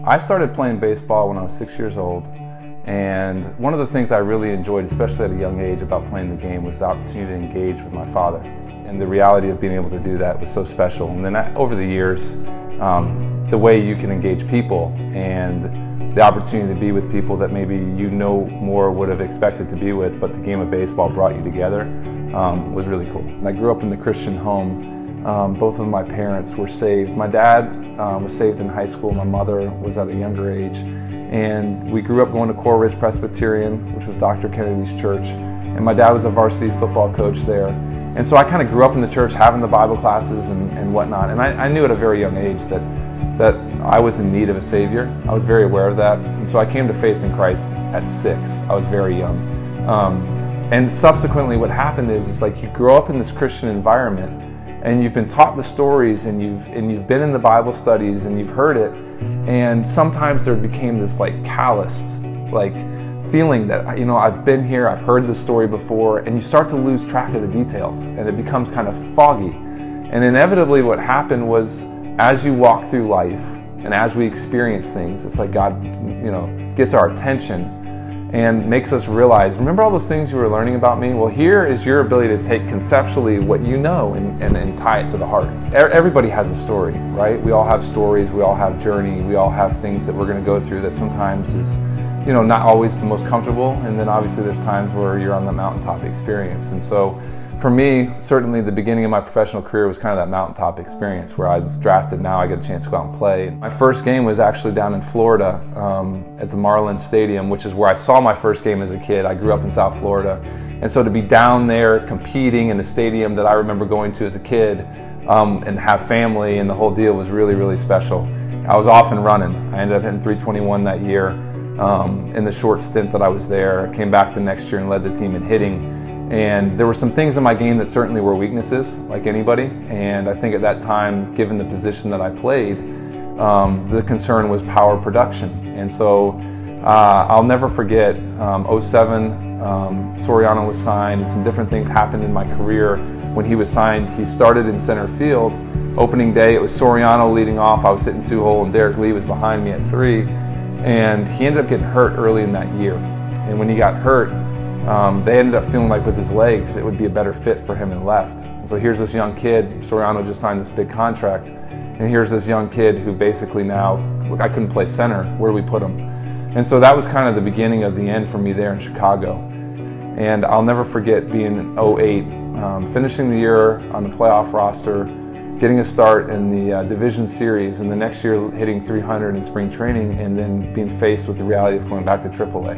I started playing baseball when I was 6 years old, and one of the things I really enjoyed, especially at a young age, about playing the game was the opportunity to engage with my father. And the reality of being able to do that was so special. And then over the years, the way you can engage people and the opportunity to be with people that maybe you no more would have expected to be with, but the game of baseball brought you together, was really cool. I grew up in the Christian home. Both of my parents were saved. My dad was saved in high school. My mother was at a younger age. And we grew up going to Coral Ridge Presbyterian, which was Dr. Kennedy's church. And my dad was a varsity football coach there. And so I kind of grew up in the church, having the Bible classes and whatnot. And I knew at a very young age that I was in need of a Savior. I was very aware of that. And so I came to faith in Christ at 6. I was very young. And subsequently what happened is like you grow up in this Christian environment, and you've been taught the stories, and you've been in the Bible studies, and you've heard it, and sometimes there became this like calloused like feeling that, I've been here, I've heard this story before, and you start to lose track of the details, and it becomes kind of foggy. And inevitably what happened was, as you walk through life and as we experience things, it's like God gets our attention and makes us realize, remember all those things you were learning about me? Well, here is your ability to take conceptually what you know and tie it to the heart. Everybody has a story, right? We all have stories, we all have journey, we all have things that we're going to go through that sometimes is, not always the most comfortable. And then obviously there's times where you're on the mountaintop experience. And so for me, certainly the beginning of my professional career was kind of that mountaintop experience where I was drafted. Now I get a chance to go out and play. My first game was actually down in Florida at the Marlins Stadium, which is where I saw my first game as a kid. I grew up in South Florida. And so to be down there competing in a stadium that I remember going to as a kid and have family and the whole deal was really, really special. I was off and running. I ended up hitting 321 that year in the short stint that I was there. I came back the next year and led the team in hitting. And there were some things in my game that certainly were weaknesses, like anybody. And I think at that time, given the position that I played, the concern was power production. And so I'll never forget, 07, Soriano was signed, and some different things happened in my career. When he was signed, he started in center field. Opening day, it was Soriano leading off. I was hitting 2-hole, and Derek Lee was behind me at 3. And he ended up getting hurt early in that year. And when he got hurt, they ended up feeling like with his legs, it would be a better fit for him in left. And so here's this young kid, Soriano just signed this big contract, and here's this young kid who basically now, look, I couldn't play center, where do we put him? And so that was kind of the beginning of the end for me there in Chicago. And I'll never forget being in 08, finishing the year on the playoff roster, getting a start in the division series, and the next year hitting 300 in spring training, and then being faced with the reality of going back to AAA.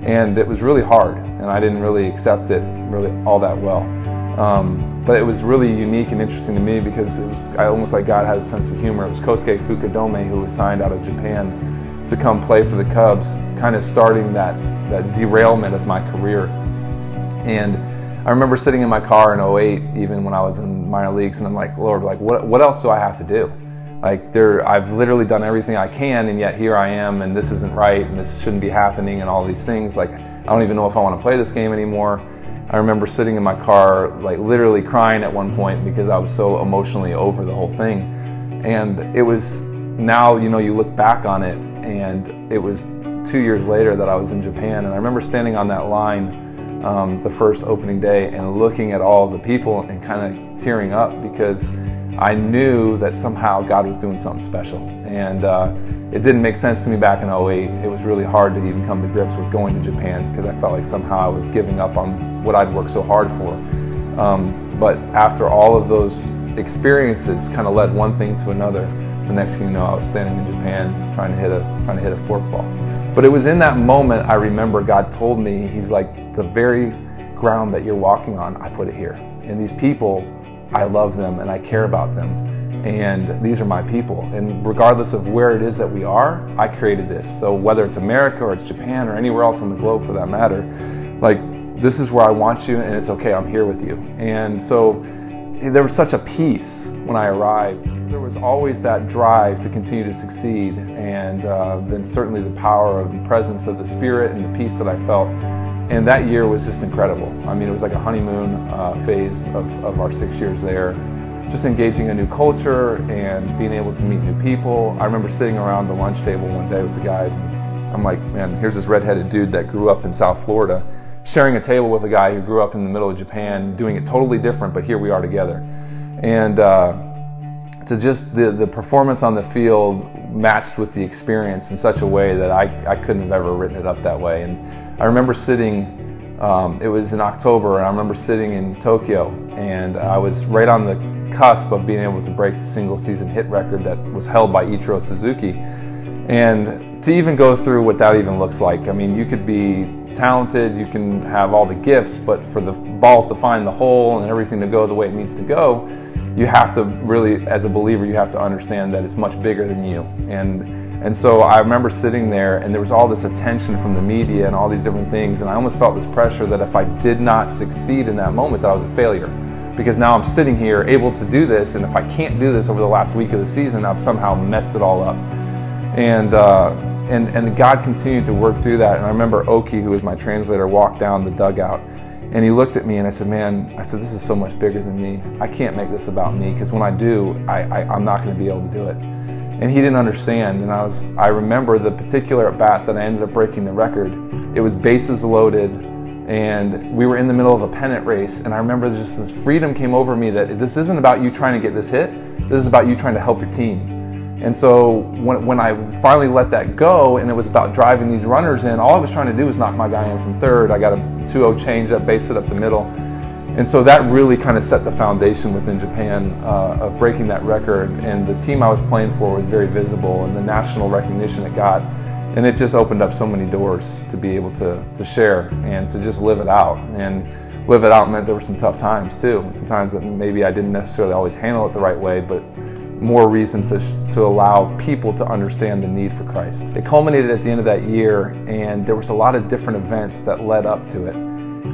And it was really hard, and I didn't really accept it really all that well. But it was really unique and interesting to me because it was almost like God had a sense of humor. It was Kosuke Fukudome, who was signed out of Japan to come play for the Cubs, kind of starting that derailment of my career. And I remember sitting in my car in 08, even when I was in minor leagues, and I'm like, Lord, like what else do I have to do? Like I've literally done everything I can, and yet here I am, and this isn't right, and this shouldn't be happening, and all these things. Like I don't even know if I want to play this game anymore. I remember sitting in my car, like literally crying at one point because I was so emotionally over the whole thing. And it was now, you look back on it, and it was 2 years later that I was in Japan, and I remember standing on that line the first opening day and looking at all the people and kind of tearing up because I knew that somehow God was doing something special. And it didn't make sense to me back in 08. It was really hard to even come to grips with going to Japan because I felt like somehow I was giving up on what I'd worked so hard for. But after all of those experiences kind of led one thing to another. The next thing you know, I was standing in Japan trying to hit a forkball. But it was in that moment I remember God told me, He's like, the very ground that you're walking on, I put it here. And these people, I love them and I care about them, and these are my people, and regardless of where it is that we are, I created this. So whether it's America or it's Japan or anywhere else on the globe for that matter, like this is where I want you, and it's okay, I'm here with you. And so there was such a peace when I arrived. There was always that drive to continue to succeed, and then certainly the power and presence of the Spirit and the peace that I felt. And that year was just incredible. I mean, it was like a honeymoon phase of our 6 years there. just engaging a new culture and being able to meet new people. I remember sitting around the lunch table one day with the guys, and I'm like, man, here's this redheaded dude that grew up in South Florida, sharing a table with a guy who grew up in the middle of Japan, doing it totally different, but here we are together. And to just the performance on the field matched with the experience in such a way that I couldn't have ever written it up that way. And I remember sitting, it was in October, and I remember sitting in Tokyo, and I was right on the cusp of being able to break the single season hit record that was held by Ichiro Suzuki. And to even go through what that even looks like, I mean, you could be talented, you can have all the gifts, but for the balls to find the hole and everything to go the way it needs to go, you have to really, as a believer, you have to understand that it's much bigger than you. And so I remember sitting there, and there was all this attention from the media and all these different things, and I almost felt this pressure that if I did not succeed in that moment, that I was a failure. Because now I'm sitting here able to do this, and if I can't do this over the last week of the season, I've somehow messed it all up. And God continued to work through that. And I remember Oki, who was my translator, walked down the dugout, and he looked at me, and I said, man, this is so much bigger than me. I can't make this about me, because when I do, I'm not going to be able to do it. And he didn't understand. And I remember the particular at bat that I ended up breaking the record. It was bases loaded, and we were in the middle of a pennant race, and I remember just this freedom came over me that this isn't about you trying to get this hit, this is about you trying to help your team. And so when I finally let that go, and it was about driving these runners in, all I was trying to do was knock my guy in from third. I got a 2-0 change up, base it up the middle. And so that really kind of set the foundation within Japan of breaking that record. And the team I was playing for was very visible, and the national recognition it got. And it just opened up so many doors to be able to share and to just live it out. And live it out meant there were some tough times too. And sometimes that maybe I didn't necessarily always handle it the right way, but more reason to allow people to understand the need for Christ. It culminated at the end of that year, and there was a lot of different events that led up to it.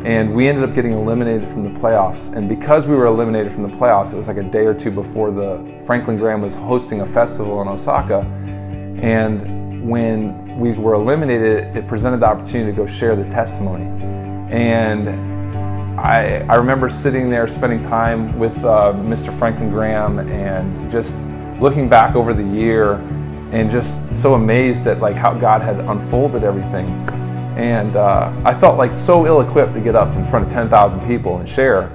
And we ended up getting eliminated from the playoffs. And because we were eliminated from the playoffs, it was like a day or two before the Franklin Graham was hosting a festival in Osaka. And when we were eliminated, it presented the opportunity to go share the testimony. And I remember sitting there spending time with Mr. Franklin Graham and just looking back over the year and just so amazed at like how God had unfolded everything. And I felt like so ill-equipped to get up in front of 10,000 people and share.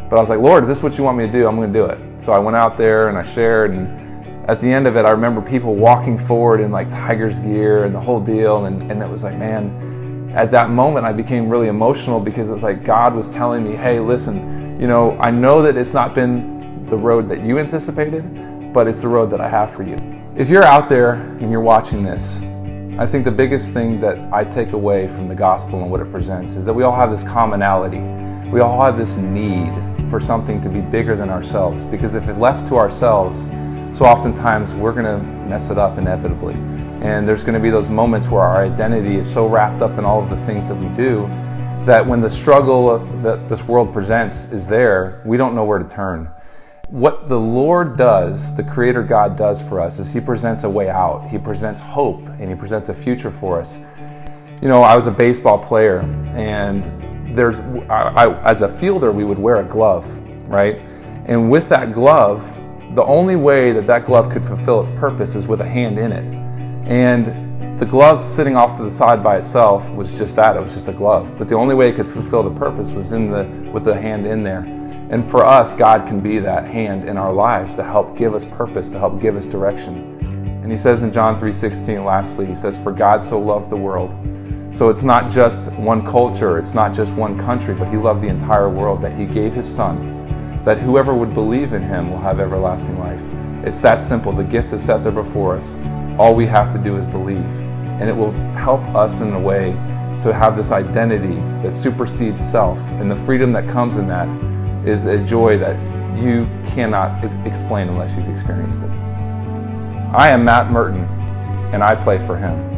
But I was like, Lord, if this is what you want me to do, I'm going to do it. So I went out there and I shared, and at the end of it, I remember people walking forward in like Tiger's gear and the whole deal. And it was like, man, at that moment, I became really emotional because it was like God was telling me, hey, listen, you know, I know that it's not been the road that you anticipated, but it's the road that I have for you. If you're out there and you're watching this, I think the biggest thing that I take away from the gospel and what it presents is that we all have this commonality. We all have this need for something to be bigger than ourselves, because if it left to ourselves, so oftentimes we're going to mess it up inevitably. And there's going to be those moments where our identity is so wrapped up in all of the things that we do that when the struggle that this world presents is there, we don't know where to turn. What the Lord does, the Creator God does for us, is He presents a way out. He presents hope, and He presents a future for us. You know, I was a baseball player, and as a fielder, we would wear a glove, right? And with that glove, the only way that glove could fulfill its purpose is with a hand in it. And the glove sitting off to the side by itself was just that, it was just a glove. But the only way it could fulfill the purpose was with the hand in there. And for us, God can be that hand in our lives to help give us purpose, to help give us direction. And He says in John 3:16, lastly, He says, for God so loved the world. So it's not just one culture, it's not just one country, but He loved the entire world, that He gave His Son, that whoever would believe in Him will have everlasting life. It's that simple. The gift is set there before us. All we have to do is believe. And it will help us in a way to have this identity that supersedes self. And the freedom that comes in that is a joy that you cannot explain unless you've experienced it. I am Matt Murton, and I play for Him.